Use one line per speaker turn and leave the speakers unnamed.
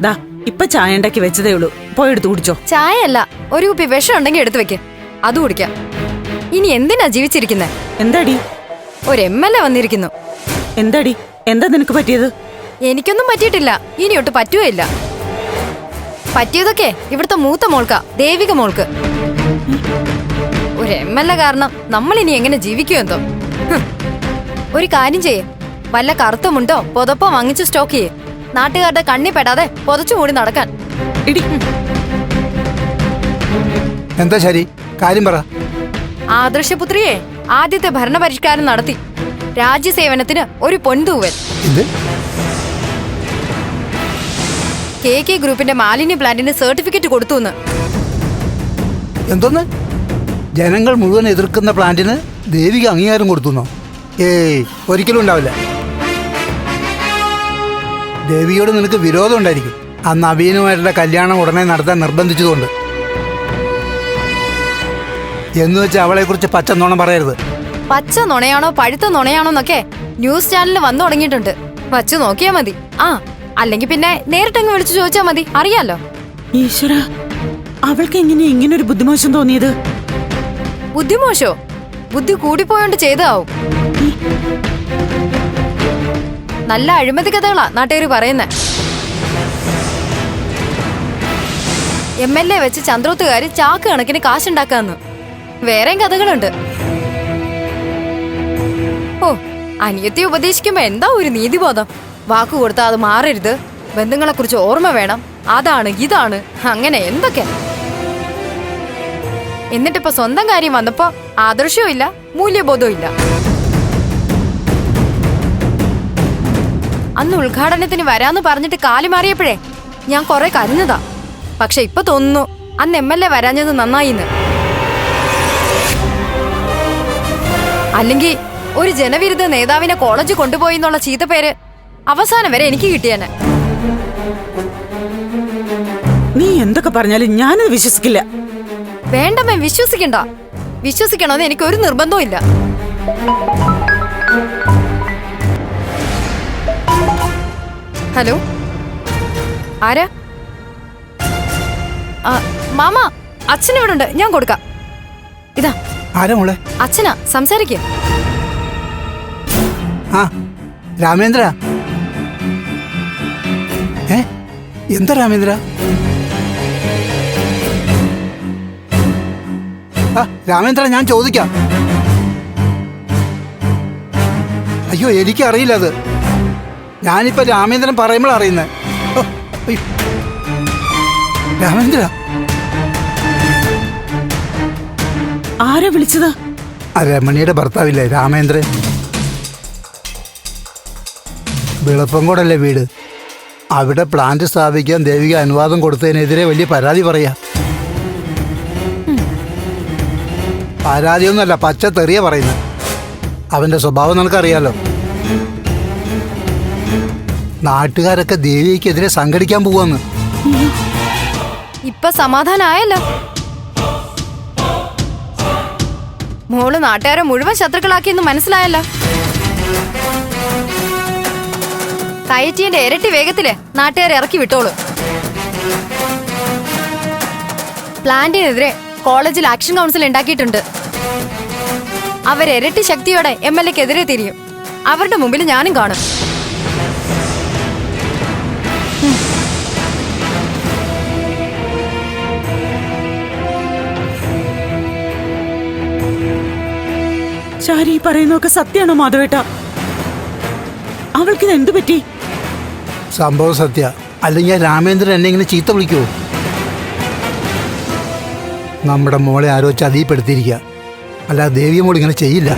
ദാ ഇപ്പൊ ചായ ഉണ്ടാക്കി വെച്ചതേ ഉള്ളൂ, പോയെടുത്ത് കുടിച്ചോ.
ചായ അല്ല, ഒരു കുപ്പി വിഷം ഉണ്ടെങ്കിൽ എടുത്തു വെക്ക്, അത് കുടിക്കാം. ഇനി എന്തിനാ ജീവിച്ചിരിക്കുന്നേ?
എന്താടി?
ഒരു MLA വന്നിരിക്കുന്നു.
എന്താടി, എന്താ നിനക്ക് പറ്റിയത്?
എനിക്കൊന്നും പറ്റിയിട്ടില്ല, ഇനിയൊട്ട് പറ്റുകയില്ല. പറ്റിയതൊക്കെ ഇവിടുത്തെ മൂത്ത മോൾക്കാ, ദേവിക മോൾക്ക്. ഒരു MLA കാരണം നമ്മൾ ഇനി എങ്ങനെ ജീവിക്കുമെന്തോ. ഒരു കാര്യം ചെയ്യേ, വല്ല കറുത്തമുണ്ടോ പുതപ്പോ വാങ്ങിച്ച് സ്റ്റോക്ക് ചെയ്യേ. നാട്ടുകാരുടെ കണ്ണി പെടാതെ പുതച്ചുകൂടി നടക്കാൻ.
എന്താ ശരി, കാര്യം പറ.
ആദർശപുത്രിയെ ആദ്യത്തെ ഭരണപരിഷ്കാരം നടത്തി. രാജ്യസേവനത്തിന് ഒരു പൊൻതൂവൽ. KK ഗ്രൂപ്പിന്റെ മാലിന്യ പ്ലാന്റിന് സർട്ടിഫിക്കറ്റ് കൊടുത്തു.
എന്തോന്ന്? ജനങ്ങൾ മുഴുവൻ എതിർക്കുന്ന പ്ലാന്റിന് ദേവിക അംഗീകാരം കൊടുത്തുന്നോ? ഏയ്, ഒരിക്കലും ഉണ്ടാവില്ല. ദേവിയോട് നിനക്ക് വിരോധം ഉണ്ടായിരിക്കും. ആ നവീനുമായിട്ടുള്ള കല്യാണം ഉടനെ നടത്താൻ നിർബന്ധിച്ചതുകൊണ്ട്. എന്ന് വെച്ചാൽ അവളെ കുറിച്ച് പച്ച നുണ പറയരുത്.
പച്ച നുണയാണോ പഴുത്ത നുണയാണോ എന്നൊക്കെ ന്യൂസ് ചാനലിൽ വന്നു തുടങ്ങിയിട്ടുണ്ട്. വച്ചു നോക്കിയാ മതി. അല്ലെങ്കിൽ പിന്നെ നേരിട്ടങ്ങ് വിളിച്ചു ചോദിച്ചാ മതി, അറിയാലോ.
ഈശ്വര, അവൾക്ക് എങ്ങനെ ഇങ്ങനൊരു ബുദ്ധിമോശം തോന്നിയത്?
ബുദ്ധിമോശോ? ബുദ്ധി കൂടിപ്പോയോണ്ട് ചെയ്തതാവും. നല്ല അഴിമതി കഥകളാ നാട്ടുകാര് പറയുന്നേ. MLA വെച്ച് ചന്ദ്രോത്തുകാര് ചാക്ക് കണക്കിന് കാശുണ്ടാക്കാന്ന്. വേറെയും കഥകളുണ്ട്. ഓ, അനിയത്തെ ഉപദേശിക്കുമ്പോ എന്താ ഒരു നീതിബോധം. വാക്കു കൊടുത്താ അത് മാറരുത്, ബന്ധുങ്ങളെ കുറിച്ച് ഓർമ്മ വേണം, അതാണ് ഇതാണ്, അങ്ങനെ എന്തൊക്കെ. എന്നിട്ടിപ്പോ സ്വന്തം കാര്യം വന്നപ്പോ ആദർശവും ഇല്ല, മൂല്യബോധവും ഇല്ല. അന്ന് ഉദ്ഘാടനത്തിന് വരാന്ന് പറഞ്ഞിട്ട് കാലി മാറിയപ്പോഴേ ഞാൻ കുറെ കരഞ്ഞതാ. പക്ഷെ ഇപ്പൊ തോന്നുന്നു അന്ന് MLA വരാഞ്ഞത് നന്നായിന്ന്. അല്ലെങ്കിൽ ഒരു ജനവിരുദ്ധ നേതാവിനെ കോളേജ് കൊണ്ടുപോയി എന്നുള്ള ചീത്തപ്പേര് അവസാനം വരെ എനിക്ക് കിട്ടിയേനെ.
നീ എന്തൊക്കെ പറഞ്ഞാലും ഞാനത് വിശ്വസിക്കില്ല.
വേണ്ടമ്മേ, വിശ്വസിക്കണ്ട. വിശ്വസിക്കണമെന്ന് എനിക്ക് ഒരു നിർബന്ധവും ഇല്ല. ഹലോ, ആരാ? മാമ, അച്ഛൻ ഇവിടെ ഉണ്ട്, ഞാൻ കൊടുക്കാം. ഇതാ.
ആരാ മോളെ?
അച്ഛനാ, സംസാരിക്കേ.
ആ, രാമേന്ദ്ര. എന്താ രാമേന്ദ്ര? രാമേന്ദ്ര, ഞാൻ ചോദിക്കാം. അയ്യോ, എനിക്കറിയില്ല അത്. ഞാനിപ്പോ രാമേന്ദ്രൻ പറയുമ്പോൾ അറിയുന്നത്. രാമേന്ദ്ര,
ആരാ വിളിച്ചത്?
രമണിയുടെ ഭർത്താവില്ലേ രാമേന്ദ്രൻ? വിളപ്പംകോടല്ലേ വീട്. അവിടെ പ്ലാന്റ് സ്ഥാപിക്കാൻ ദേവിക അനുവാദം കൊടുത്തതിനെതിരെ വലിയ പരാതി പറയാ. പരാതിയൊന്നുമല്ല, പച്ച തെറിയ പറയുന്നത്. അവന്റെ സ്വഭാവം നിനക്കറിയാലോ. നാട്ടുകാരൊക്കെ ദേവികയ്ക്കെതിരെ സംഘടിക്കാൻ പോവാന്ന്.
ഇപ്പൊ സമാധാനായല്ലോ. മോള് നാട്ടുകാരെ മുഴുവൻ ശത്രുക്കളാക്കിയെന്ന് മനസ്സിലായല്ലോ. കയറ്റിന്റെ ഇരട്ടി വേഗത്തില് നാട്ടുകാരെ ഇറക്കി വിട്ടോളൂ. പ്ലാന്റിനെതിരെ കോളേജിൽ ആക്ഷൻ കൗൺസിൽ ഉണ്ടാക്കിയിട്ടുണ്ട്. അവരിരട്ടി ശക്തിയോടെ MLAക്കെതിരെ തിരിയും. അവരുടെ മുമ്പിൽ ഞാനും കാണും.
ശാരി പറയുന്നൊക്കെ സത്യാണോ മാധവേട്ട? അവൾക്കിത് എന്തു പറ്റി?
സംഭവം സത്യ. അല്ലെങ്കിൽ രാമേന്ദ്രൻ എന്നെ ഇങ്ങനെ ചീത്ത വിളിക്കുവോ? നമ്മുടെ മോളെ ആരോ ചതിപ്പെടുത്തിയിരിക്കുക. അല്ലാതെ ദേവിയ മോൾ ഇങ്ങനെ ചെയ്യില്ല.